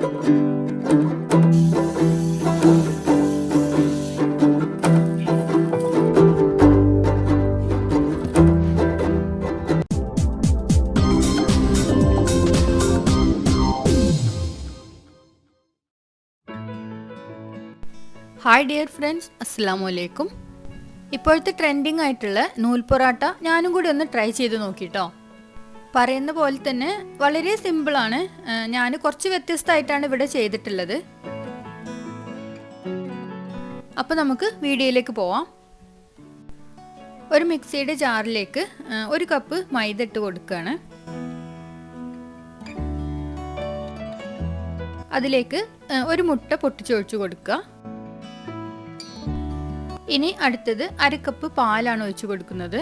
Hi dear friends, അസ്സലാമു അലൈക്കും. ഇപ്പോഴത്തെ ട്രെൻഡിങ് ആയിട്ടുള്ള നൂൽ പൊറാട്ട ഞാനും കൂടി ഒന്ന് ട്രൈ ചെയ്ത് നോക്കിട്ടോ. പറയുന്ന പോലെ തന്നെ വളരെ സിമ്പിളാണ്. ഞാൻ കുറച്ച് വ്യത്യസ്തമായിട്ടാണ് ഇവിടെ ചെയ്തിട്ടുള്ളത്. അപ്പോൾ നമുക്ക് വീഡിയോയിലേക്ക് പോവാം. ഒരു മിക്സിയുടെ ജാറിലേക്ക് 1 കപ്പ് മൈദ ഇട്ട് കൊടുക്കുകയാണ്. അതിലേക്ക് 1 മുട്ട പൊട്ടിച്ചൊഴിച്ച് കൊടുക്കുക. ഇനി അടുത്തത് 1/2 കപ്പ് പാലാണ് ഒഴിച്ച് കൊടുക്കുന്നത്.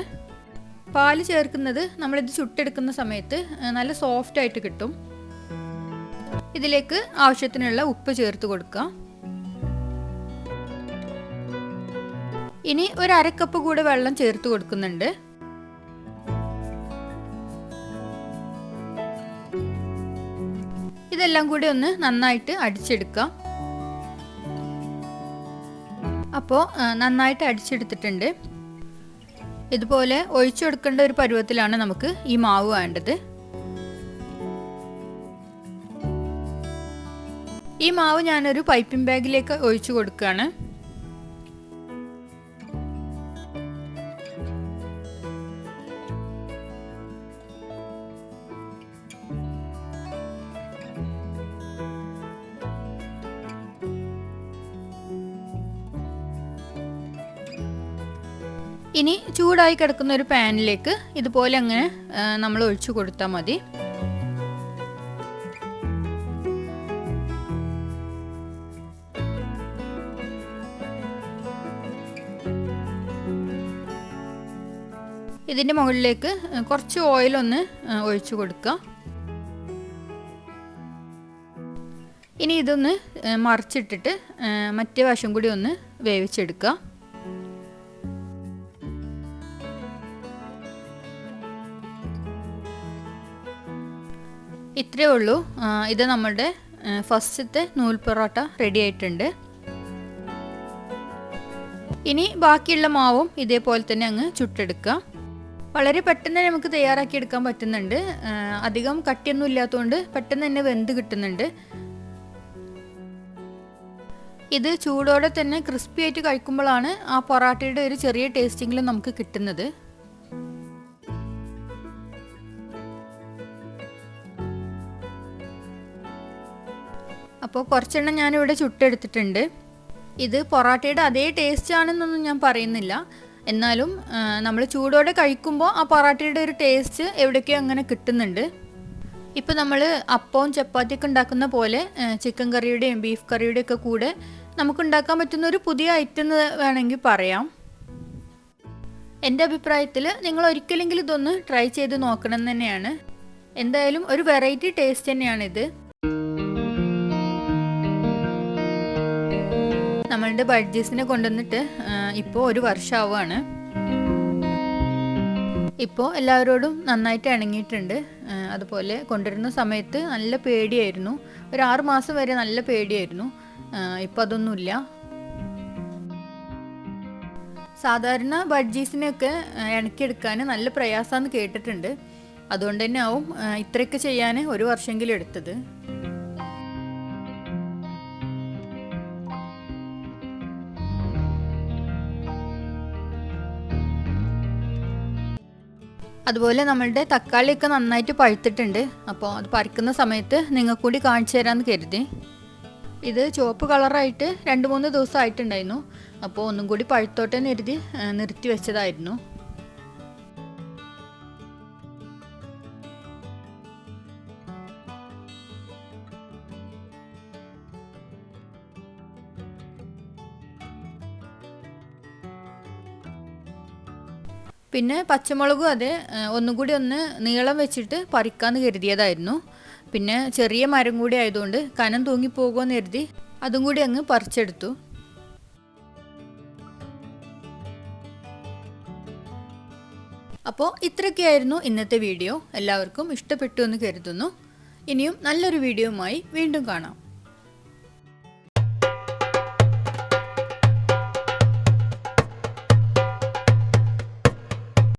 പാല് ചേർക്കുന്നത് നമ്മളിത് ചുട്ടെടുക്കുന്ന സമയത്ത് നല്ല സോഫ്റ്റ് ആയിട്ട് കിട്ടും. ഇതിലേക്ക് ആവശ്യത്തിനുള്ള ഉപ്പ് ചേർത്ത് കൊടുക്കുക. ഇനി 1/2 കപ്പ് കൂടെ വെള്ളം ചേർത്ത് കൊടുക്കുന്നുണ്ട്. ഇതെല്ലാം കൂടി ഒന്ന് നന്നായിട്ട് അടിച്ചെടുക്കുക. അപ്പോൾ നന്നായിട്ട് അടിച്ചെടുത്തിട്ടുണ്ട്. ഇതുപോലെ ഒഴിച്ചു കൊടുക്കേണ്ട ഒരു പരുവത്തിലാണ് നമുക്ക് ഈ മാവ് വേണ്ടത്. ഈ മാവ് ഞാനൊരു പൈപ്പിംഗ് ബാഗിലേക്ക് ഒഴിച്ചു കൊടുക്കുകയാണ്. ഇനി ചൂടായി കിടക്കുന്ന ഒരു പാനിലേക്ക് ഇതുപോലെ അങ്ങനെ നമ്മൾ ഒഴിച്ചു കൊടുത്താൽ മതി. ഇതിൻ്റെ മുകളിലേക്ക് കുറച്ച് ഓയിലൊന്ന് ഒഴിച്ചു കൊടുക്കുക. ഇനി ഇതൊന്ന് മറിച്ചിട്ടിട്ട് മറ്റേ വശം കൂടി ഒന്ന് വേവിച്ചെടുക്കുക. ഇത്രയേ ഉള്ളൂ. ഇത് നമ്മുടെ ഫസ്റ്റത്തെ നൂൽ പൊറോട്ട റെഡി ആയിട്ടുണ്ട്. ഇനി ബാക്കിയുള്ള മാവും ഇതേപോലെ തന്നെ അങ്ങ് ചുട്ടെടുക്കുക. വളരെ പെട്ടെന്ന് നമുക്ക് തയ്യാറാക്കി എടുക്കാൻ പറ്റുന്നുണ്ട്. അധികം കട്ടിയൊന്നും ഇല്ലാത്തതുകൊണ്ട് പെട്ടെന്ന് തന്നെ വെന്ത് കിട്ടുന്നുണ്ട്. ഇത് ചൂടോടെ തന്നെ ക്രിസ്പി ആയിട്ട് കഴിക്കുമ്പോഴാണ് ആ പൊറോട്ടയുടെ ഒരു ചെറിയ ടേസ്റ്റിംഗിൽ നമുക്ക് കിട്ടുന്നത്. അപ്പോൾ കുറച്ചെണ്ണം ഞാനിവിടെ ചുട്ടെടുത്തിട്ടുണ്ട്. ഇത് പൊറോട്ടയുടെ അതേ ടേസ്റ്റ് ആണെന്നൊന്നും ഞാൻ പറയുന്നില്ല. എന്നാലും നമ്മൾ ചൂടോടെ കഴിക്കുമ്പോൾ ആ പൊറോട്ടയുടെ ഒരു ടേസ്റ്റ് എവിടേക്കോ അങ്ങനെ കിട്ടുന്നുണ്ട്. ഇപ്പോൾ നമ്മൾ അപ്പവും ചപ്പാത്തിയൊക്കെ ഉണ്ടാക്കുന്ന പോലെ ചിക്കൻ കറിയുടെയും ബീഫ് കറിയുടെയും ഒക്കെ കൂടെ നമുക്കുണ്ടാക്കാൻ പറ്റുന്ന ഒരു പുതിയ ഐറ്റം എന്ന് വേണമെങ്കിൽ പറയാം. എൻ്റെ അഭിപ്രായത്തിൽ നിങ്ങൾ ഒരിക്കലെങ്കിലും ഇതൊന്ന് ട്രൈ ചെയ്ത് നോക്കണം എന്ന് തന്നെയാണ്. എന്തായാലും ഒരു വെറൈറ്റി ടേസ്റ്റ് തന്നെയാണിത്. നമ്മളുടെ ബഡ്ജീസിനെ കൊണ്ടുവന്നിട്ട് ഇപ്പോൾ 1 വർഷമാവുകയാണ്. ഇപ്പോൾ എല്ലാവരോടും നന്നായിട്ട് ഇണങ്ങിയിട്ടുണ്ട്. അതുപോലെ കൊണ്ടുവരുന്ന സമയത്ത് നല്ല പേടിയായിരുന്നു. ഒരു 6 മാസം വരെ നല്ല പേടിയായിരുന്നു. ഇപ്പോൾ അതൊന്നുമില്ല. സാധാരണ ബഡ്ജീസിനെയൊക്കെ ഇണക്കിയെടുക്കാൻ നല്ല പ്രയാസമാണെന്ന് കേട്ടിട്ടുണ്ട്. അതുകൊണ്ട് തന്നെ ആവും ഇത്രയൊക്കെ ചെയ്യാൻ 1 വർഷമെങ്കിലും എടുത്തത്. അതുപോലെ നമ്മളുടെ തക്കാളിയൊക്കെ നന്നായിട്ട് പഴുത്തിട്ടുണ്ട്. അപ്പോൾ അത് പറിക്കുന്ന സമയത്ത് നിങ്ങൾക്ക് കൂടി കാണിച്ചു തരാമെന്ന് കരുതി. ഇത് ചുവപ്പ് കളറായിട്ട് 2-3 ദിവസം ആയിട്ടുണ്ടായിരുന്നു. അപ്പോൾ ഒന്നും കൂടി പഴുത്തോട്ടെ എന്ന് കരുതി നിർത്തി വെച്ചതായിരുന്നു. പിന്നെ പച്ചമുളകും അതെ ഒന്നുകൂടി ഒന്ന് നീളം വെച്ചിട്ട് പറിക്കാമെന്ന് കരുതിയതായിരുന്നു. പിന്നെ ചെറിയ മരം കൂടി ആയതുകൊണ്ട് കനം തൂങ്ങിപ്പോകുമെന്ന് കരുതി അതും കൂടി അങ്ങ് പറിച്ചെടുത്തു. അപ്പോൾ ഇത്രയൊക്കെയായിരുന്നു ഇന്നത്തെ വീഡിയോ. എല്ലാവർക്കും ഇഷ്ടപ്പെട്ടു എന്ന് കരുതുന്നു. ഇനിയും നല്ലൊരു വീഡിയോയുമായി വീണ്ടും കാണാം.